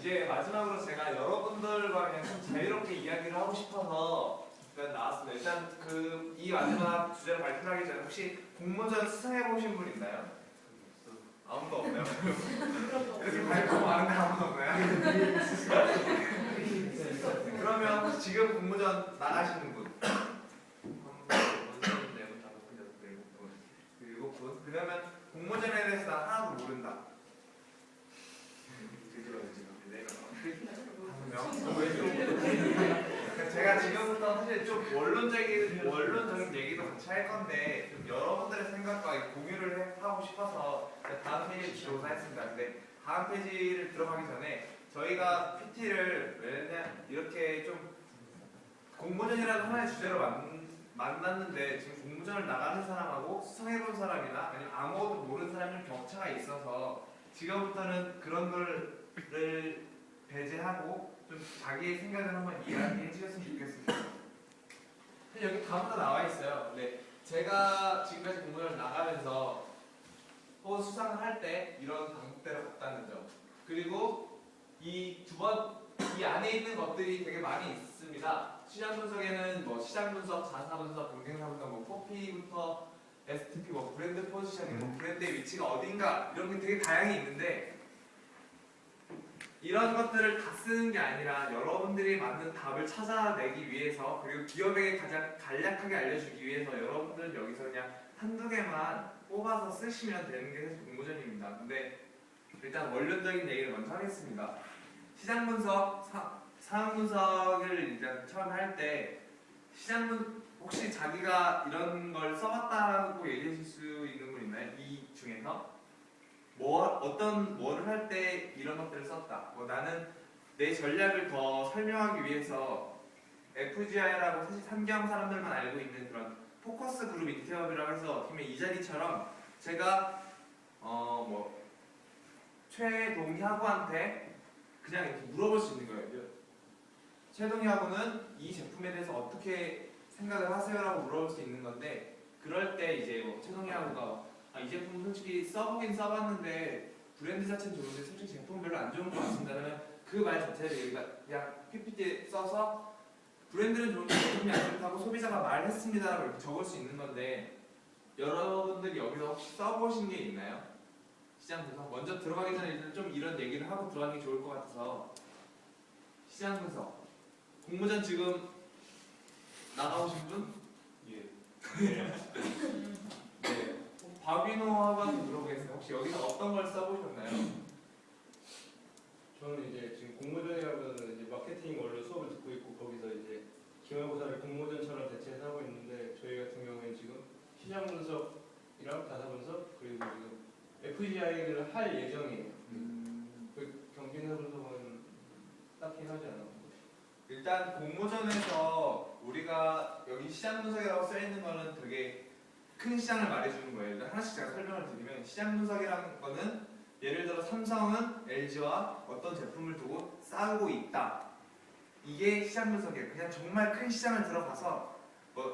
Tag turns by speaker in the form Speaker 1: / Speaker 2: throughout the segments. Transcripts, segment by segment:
Speaker 1: 이제 마지막으로 제가 여러분들과 그냥 좀 자유롭게 이야기를 하고 싶어서 일단 나왔습니다. 일단 이 마지막 주제를 발표하기 전에 혹시 공모전 수상해 보신 분 있나요? 아무도 없나요? 이렇게 발표 많은데 아무도 없나요? 그러면 혹시 지금 공모전 나가시는 분? 7분? 그러면 공모전에 대해서 나 하나도 모른다. 제가 지금부터 사실 좀 원론적인 얘기도 같이 할 건데 좀 여러분들의 생각과 공유를 하고 싶어서 다음 페이지 조사했습니다. 근데 다음 페이지를 들어가기 전에 저희가 PT를 왜냐 이렇게 좀 공모전이라는 하나의 주제로 만났는데 지금 공모전을 나가는 사람하고 수상해본 사람이나 아니면 아무것도 모르는 사람이 격차가 있어서 지금부터는 그런 거를 배제하고 좀 자기의 생각을 한번 이야기해 주셨으면 좋겠습니다. 여기 다음부터 나와 있어요. 네, 제가 지금까지 공모전을 나가면서 혹은 수상을 할 때 이런 방법대로 갔다는 점, 그리고 이 안에 있는 것들이 되게 많이 있습니다. 시장 분석에는 뭐 시장 분석, 자사 분석, 경쟁사 분석, 뭐 포피부터 STP, 뭐 브랜드 포지셔닝, 뭐 브랜드의 위치가 어딘가 이런 게 되게 다양히 있는데 이런 것들을 다 쓰는 게 아니라 여러분들이 맞는 답을 찾아내기 위해서 그리고 기업에게 가장 간략하게 알려주기 위해서 여러분들은 여기서 그냥 한두 개만 뽑아서 쓰시면 되는 게 사실 공모전입니다. 근데 일단 원론적인 얘기를 먼저 하겠습니다. 시장 분석, 상황 분석을 일단 처음에 할 때 혹시 자기가 이런 걸 써봤다고 얘기해 줄 수 있는 분 있나요? 이 중에서? 뭐를 할 때 이런 것들을 썼다. 나는 내 전략을 더 설명하기 위해서 FGI라고 사실 삼경 사람들만 알고 있는 그런 포커스 그룹 인터뷰라고 해서 어떻게 보면 이 자리처럼 제가 최동희하고한테 그냥 이렇게 물어볼 수 있는 거예요. 최동희하고는 이 제품에 대해서 어떻게 생각을 하세요라고 물어볼 수 있는 건데 그럴 때 이제 최동희하고가 이 제품 솔직히 써보긴 써봤는데 브랜드 자체는 좋은데 솔직히 제품 별로 안 좋은 것 같습니다. 그러면 그 말 자체를 그냥 PPT에 써서 브랜드는 좋은데 제품이 안 좋다고 소비자가 말했습니다라고 이렇게 적을 수 있는 건데 여러분들이 여기서 혹시 써보신 게 있나요? 시장 분석 먼저 들어가기 전에 일단 좀 이런 얘기를 하고 들어가는 게 좋을 것 같아서 시장 분석 공모전 지금 나가오신 분?
Speaker 2: 예.
Speaker 1: 네. 박인호하고 물어보겠습니다. 혹시 여기서 어떤 걸 써보셨나요?
Speaker 2: 저는 이제 지금 공모전이라고는 이제 마케팅 원로 수업을 듣고 있고 거기서 이제 기말고사를 공모전처럼 대체해서 하고 있는데 저희 같은 경우에는 지금 시장 분석이랑 자사 분석 그리고 지금 FGI를 할 예정이에요. 그 경쟁사 분석은 딱히 하지 않았고
Speaker 1: 일단 공모전에서 우리가 여기 시장 분석이라고 써있는 거는 되게 큰 시장을 말해주는 거예요. 일단 하나씩 제가 설명을 드리면 시장 분석이라는 거는 예를 들어 삼성은 LG와 어떤 제품을 두고 싸우고 있다. 이게 시장 분석이에요. 그냥 정말 큰 시장을 들어가서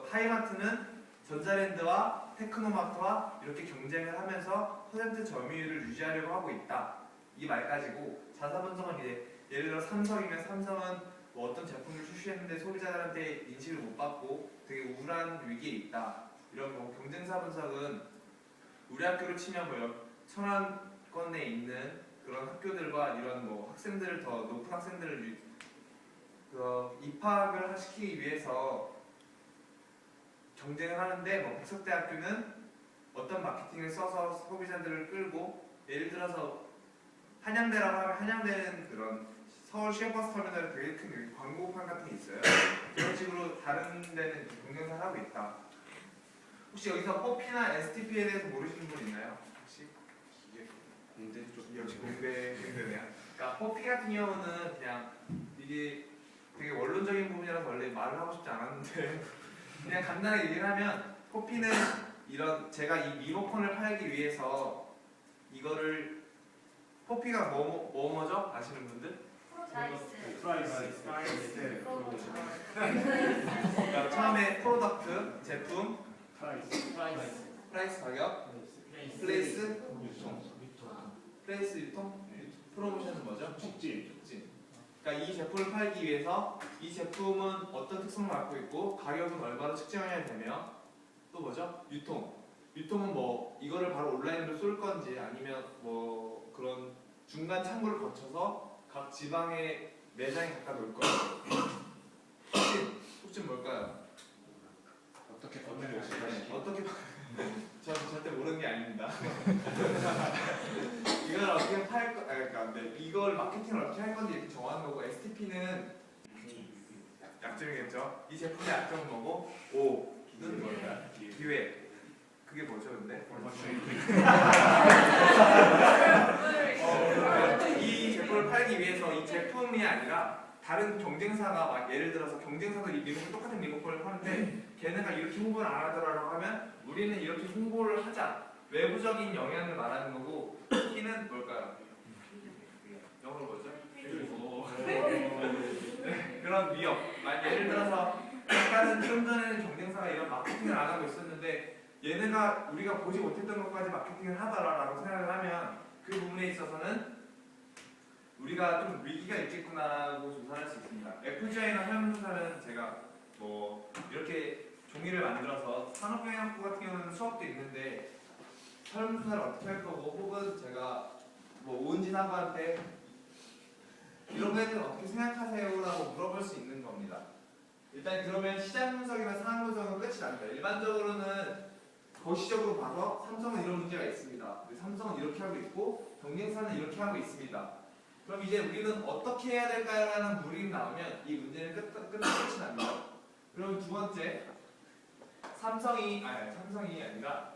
Speaker 1: 하이마트는 전자랜드와 테크노마트와 이렇게 경쟁을 하면서 퍼센트 점유율을 유지하려고 하고 있다. 이 말까지고 자사 분석은 이제 예를 들어 삼성이면 삼성은 어떤 제품을 출시했는데 소비자들한테 인식을 못 받고 되게 우울한 위기에 있다. 이런 거 경쟁사 분석은 우리 학교로 치면 천안권에 있는 그런 학교들과 이런 학생들을 더 높은 학생들을 입학을 시키기 위해서 경쟁을 하는데 백석대학교는 어떤 마케팅을 써서 소비자들을 끌고 예를 들어서 한양대라고 하면 한양대는 그런 서울 시외버스 터미널에 되게 큰 광고판 같은 게 있어요. 그런 식으로 다른 데는 경쟁을 하고 있다. 혹시 여기서 포피나 STP에 대해서 모르시는 분 있나요? 혹시?
Speaker 2: 공대 쪽
Speaker 1: 역시 공대네요. 그러니까 포피 같은 경우는 그냥 이게 되게 원론적인 부분이라서 원래 말을 하고 싶지 않았는데 그냥 간단하게 얘기를 하면 포피는 제가 이 리모컨을 팔기 위해서 이거를 포피가 뭐죠? 아시는 분들?
Speaker 3: 프라이스.
Speaker 1: 그러니까 처음에 프로덕트, 제품, 프라이스 가격, 플레이스, 유통. 프로모션은 뭐죠?
Speaker 4: 촉진.
Speaker 1: 촉진. 그러니까 이 제품을 팔기 위해서 이 제품은 어떤 특성을 갖고 있고 가격은 얼마로 측정해야 되며 또 뭐죠? 유통. 유통은 뭐 이거를 바로 온라인으로 쏠 건지 아니면 뭐 그런 중간 창구를 거쳐서 각 지방의 매장에 갖다 놓을 건지. 촉진 뭘까요?
Speaker 4: 어떻게
Speaker 1: 어떻게 저는 절대 모르는 게 아닙니다. 이걸 어떻게 팔 거, 그러니까 네, 이걸 마케팅을 어떻게 할 건지 이렇게 정하는 거고 STP는 약점이겠죠. 이 제품의 약점은 뭐고? O는 뭘까요? 기회. 그게 뭐죠, 근데? 이 제품을 팔기 위해서 이 제품이 아니라 다른 경쟁사가 막 예를 들어서 경쟁사도 이 리모컨 똑같은 리모컨을 파는데 걔네가 이렇게 홍보를 안 하더라고 하면 우리는 이렇게 홍보를 하자. 외부적인 영향을 말하는 거고 T는 뭘까요? 영어로 뭐죠? 그런 위협. 예를 들어서 약간은 좀 전에는 경쟁사가 이런 마케팅을 안 하고 있었는데 얘네가 우리가 보지 못했던 것까지 마케팅을 하더라라고 생각을 하면 그 부분에 있어서는 우리가 좀 위기가 있겠구나라고 조사할 수 있습니다. FGI나 설문조사는 제가 뭐 이렇게 종이를 만들어서 산업경영학부 같은 경우는 수업도 있는데 설문조사를 어떻게 할 거고 혹은 제가 뭐 오은진 학부한테 이런 거에 대해서 어떻게 생각하세요라고 물어볼 수 있는 겁니다. 일단 그러면 시장 분석이나 상황 분석은 끝이 납니다. 일반적으로는 거시적으로 봐서 삼성은 이런 문제가 있습니다. 삼성은 이렇게 하고 있고 경쟁사는 이렇게 하고 있습니다. 그럼 이제 우리는 어떻게 해야 될까라는 물음이 나오면 이 문제는 끝이 납니다. 그럼 두 번째, 삼성이 아니라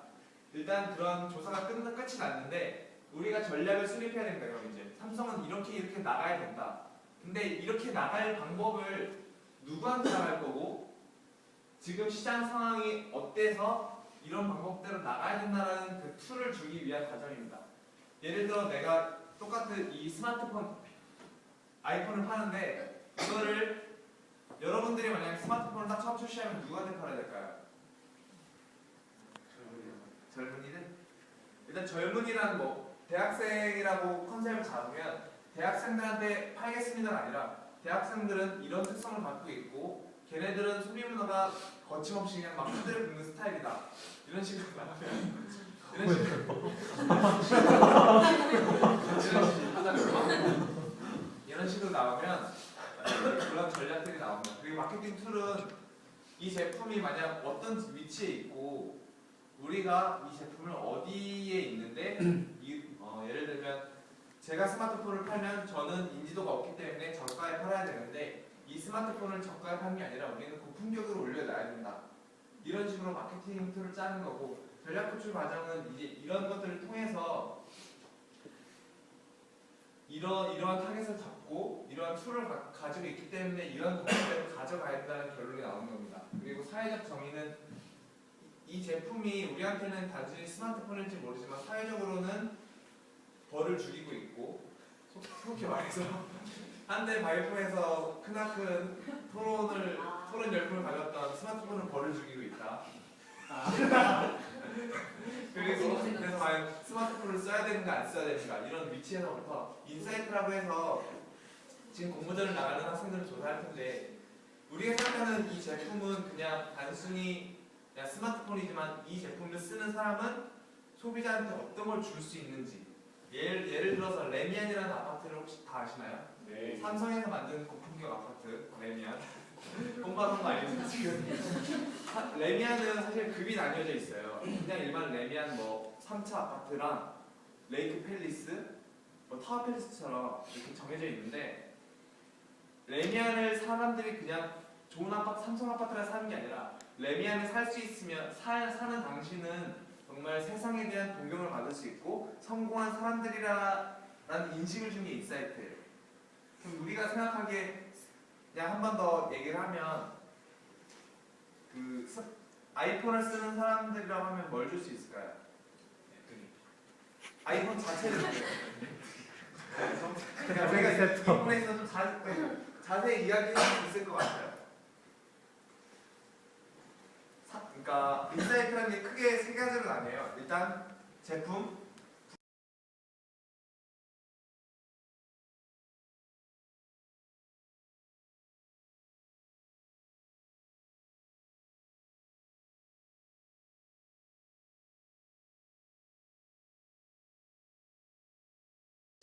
Speaker 1: 일단 그런 조사가 끝이 났는데 우리가 전략을 수립해야 된다. 그럼 이제 삼성은 이렇게 나가야 된다. 근데 이렇게 나갈 방법을 누구한테 나갈 거고 지금 시장 상황이 어때서 이런 방법대로 나가야 된다는 그 툴을 주기 위한 과정입니다. 예를 들어 내가 똑같은 이 스마트폰 아이폰을 파는데 이거를 여러분들이 만약에 스마트폰을 딱 처음 출시하면 누구한테 팔아야 될까요? 젊은이들? 일단 젊은이란 뭐 대학생이라고 컨셉을 잡으면 대학생들한테 팔겠습니다가 아니라 대학생들은 이런 특성을 갖고 있고 걔네들은 소비 문화가 거침없이 그냥 막 흔들어 붓는 스타일이다. 이런 식으로 나가면 이런 식으로 나오면 그런 전략들이 나옵니다. 그리고 마케팅 툴은 이 제품이 만약 어떤 위치에 있고 우리가 이 제품을 어디에 있는데 예를 들면 제가 스마트폰을 팔면 저는 인지도가 없기 때문에 저가에 팔아야 되는데 이 스마트폰을 저가에 파는 게 아니라 우리는 고품격으로 올려놔야 된다. 이런 식으로 마케팅 툴을 짜는 거고 전략 구출 과정은 이제 이런 것들을 통해서 이러한 타겟을 잡고 이러한 툴을 가지고 있기 때문에 이러한 공간을 가져가야 된다는 결론이 나오는 겁니다. 그리고 사회적 정의는 이 제품이 우리한테는 단순히 스마트폰일지 모르지만 사회적으로는 벌을 죽이고 있고 속히 말해서 한때 바이포에서 크나큰 토론 열풍을 가졌던 스마트폰은 벌을 죽이고 있다. 그리고 그래서 과연 스마트폰을 써야 되는가 안 써야 되는가 이런 위치에서부터 인사이트라고 해서 지금 공모전을 나가는 학생들을 조사할 텐데 우리가 생각하는 이 제품은 그냥 단순히 그냥 스마트폰이지만 이 제품을 쓰는 사람은 소비자한테 어떤 걸 줄 수 있는지 예를 들어서 레미안이라는 아파트를 혹시 다 아시나요?
Speaker 4: 네.
Speaker 1: 삼성에서 만든 고품격 아파트 레미안 공부하는 거 아니죠 지금? 레미안은 사실 급이 나뉘어져 있어요. 그냥 일반 레미안 뭐 3차 아파트랑 레이크 팰리스, 뭐 타워 팰리스처럼 이렇게 정해져 있는데 레미안을 사람들이 그냥 좋은 아파트, 삼성 아파트를 사는 게 아니라 레미안에 살 수 있으면 사는 당신은 정말 세상에 대한 동경을 받을 수 있고 성공한 사람들이라는 인식을 준 게 인사이트예요. 그럼 우리가 생각하기에 그냥 한 번 더 얘기를 하면 아이폰을 쓰는 사람들이라고 하면 뭘 줄 수 있을까요? 아이폰 자체를 그러니까 저희가 이 부분에 있어서 좀 자세히 이야기할 수 있을 것 같아요. 그러니까 인사이트라는 게 크게 세 가지로 나뉘어요. 일단 제품,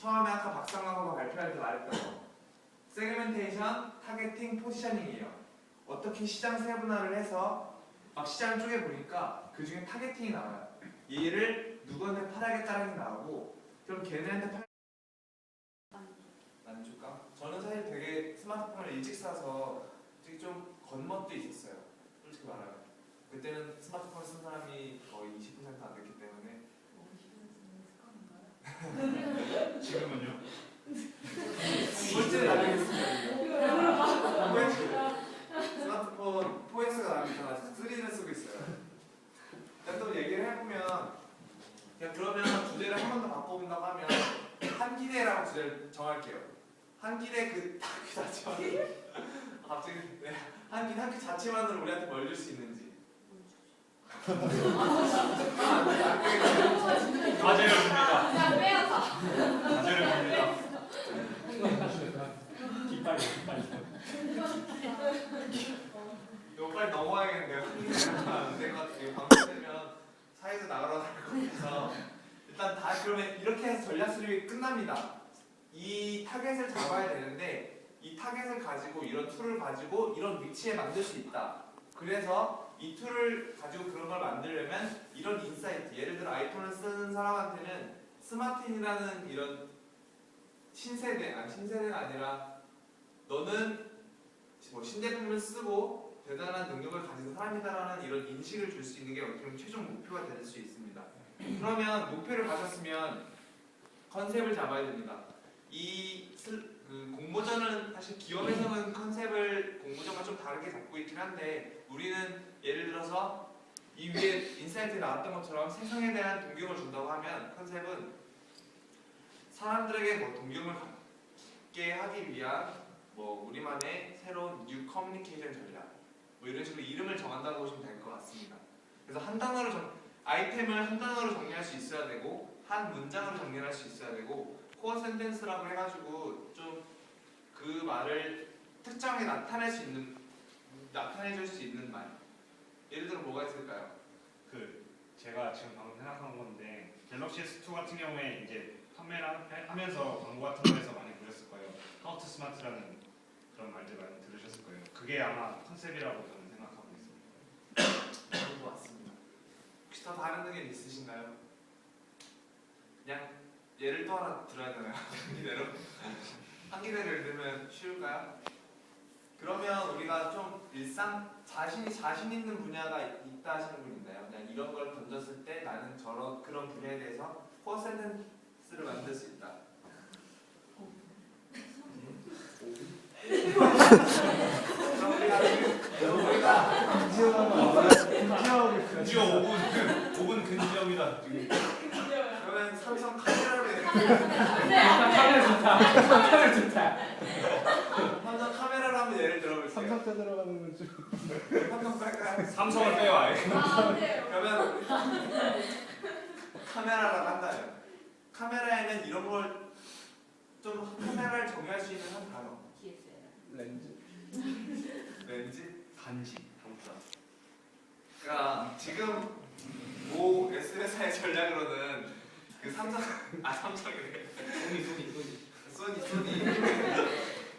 Speaker 1: 처음에 아까 박상광호가 발표할 때 말했던 거. 세그멘테이션, 타겟팅, 포지셔닝이에요. 어떻게 시장 세분화를 해서 막 시장을 쪼개보니까 그 중에 타겟팅이 나와요. 얘를 누구한테 팔아야겠다는 게 나오고 그럼 걔네한테 만족감? 저는 사실 되게 스마트폰을 일찍 사서 되게 좀 겉멋도 있었어요. 솔직히 말하면 그때는 스마트폰 쓴 사람이 거의 20% 안 됐기 때문에
Speaker 4: 지금은요?
Speaker 1: 꼴찌를 나가겠습니다. 스마트폰 4S가 나가니까 3를 쓰고 있어요. 일단 또 얘기를 해보면 그냥 그러면 주제를 한 번 더 바꿔본다고 하면 한기대라고 주제를 정할게요. 한기대 그 자체만 갑자기 네. 한기 자체만으로 우리한테 뭘 줄 수 있는지
Speaker 4: 과제를 줍니다.
Speaker 3: 야 빼앗아.
Speaker 4: 과제를 줍니다.
Speaker 2: 깃발이.
Speaker 1: 이거 빨리 넘어가야겠는데요. 안될 것 같아요. 방송되면 사회에서 나가라고 할 것 같아서 일단 다 그러면 이렇게 해서 전략 수립이 끝납니다. 이 타겟을 잡아야 되는데 이 타겟을 가지고 이런 툴을 가지고 이런 위치에 만들 수 있다. 그래서 이 툴을 가지고 그런 걸 만들려면 이런 인사이트, 예를 들어 아이폰을 쓰는 사람한테는 스마틴이라는 이런 신세대가 아니라 너는 뭐 신제품을 쓰고 대단한 능력을 가진 사람이다라는 이런 인식을 줄 수 있는 게 어떻게 보면 최종 목표가 될 수 있습니다. 그러면 목표를 가졌으면 컨셉을 잡아야 됩니다. 그 공모전은 사실 기업에서는 컨셉을 공모전과 좀 다르게 잡고 있긴 한데 우리는 예를 들어서 이 위에 인사이트에 나왔던 것처럼 세상에 대한 동경을 준다고 하면 컨셉은 사람들에게 뭐 동경을 갖게 하기 위한 뭐 우리만의 새로운 뉴 커뮤니케이션 전략 뭐 이런 식으로 이름을 정한다고 보시면 될 것 같습니다. 그래서 아이템을 한 단어로 정리할 수 있어야 되고 한 문장으로 정리할 수 있어야 되고 코어 센텐스라고 해가지고 좀 그 말을 특정하게 나타내줄 수 있는 말. 예를 들어 뭐가 있을까요?
Speaker 4: 제가 지금 방금 생각한 건데 갤럭시 S2 같은 경우에 이제 판매를 하면서 광고 같은 거에서 많이 보셨을 거예요. How to Smart라는 그런 말들 많이 들으셨을 거예요. 그게 아마 컨셉이라고 저는 생각하고 있습니다.
Speaker 1: 그런 것 같습니다. 혹시 더 다른 의견 있으신가요? 그냥 예를 또 하나 들어야 되나요? 한기대로? 한기대를 들으면 쉬울까요? 그러면 우리가 좀 자신 있는 분야가 있다 하시는 분 있나요? 그냥 이런 걸 던졌을 때 나는 그런 분야에 대해서 코어 센텐스를 만들 수 있다. 그럼 우리가
Speaker 4: 드디어 5분 근지역이다.
Speaker 1: 그러면 삼성 카메라로 삼성 카메라로 한번 예를 들어볼게요.
Speaker 2: 삼성자 들어가는 건 좀.
Speaker 1: 삼성 빨까요?
Speaker 4: 삼성을 빼요 아예.
Speaker 1: 그러면 카메라라고 한다면 카메라에는 이런 걸 좀 카메라를 정의할 수 있는 한 단어.
Speaker 2: 렌즈.
Speaker 1: 렌즈?
Speaker 4: 단지.
Speaker 1: 그러니까 지금 모 S회사의 전략으로는 그 삼성이래. 소니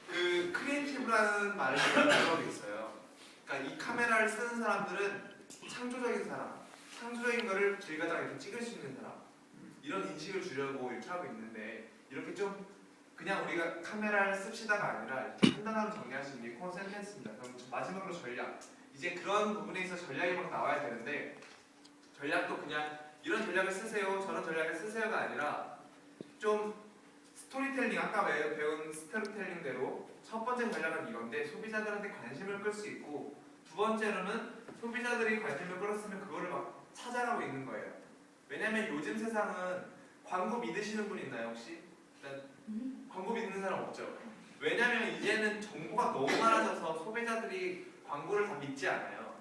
Speaker 1: 그 크리에이티브라는 말을 들어보고 있어요. 그러니까 이 카메라를 쓰는 사람들은 창조적인 사람, 창조적인 거를 길 가다가 이렇게 찍을 수 있는 사람 이런 인식을 주려고 이렇게 하고 있는데 이렇게 좀 그냥 우리가 카메라를 씁시다가 아니라 이렇게 한 단어로 정리할 수 있는 게 코어 센텐스입니다. 그럼 마지막으로 전략. 이제 그런 부분에 있어서 전략이 막 나와야 되는데 전략도 그냥 이런 전략을 쓰세요, 저런 전략을 쓰세요가 아니라 좀 스토리텔링, 아까 배운 스토리텔링대로 첫 번째 전략은 이건데 소비자들한테 관심을 끌 수 있고 두 번째로는 소비자들이 관심을 끌었으면 그거를 막 찾아가고 있는 거예요. 왜냐면 요즘 세상은 광고 믿으시는 분 있나요 혹시? 광고 믿는 사람 없죠? 왜냐면 이제는 정보가 너무 많아져서 소비자들이 광고를 다 믿지 않아요.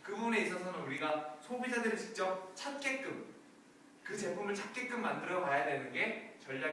Speaker 1: 그 부분에 있어서는 우리가 소비자들이 직접 찾게끔 그 제품을 찾게끔 만들어 가야 되는 게 전략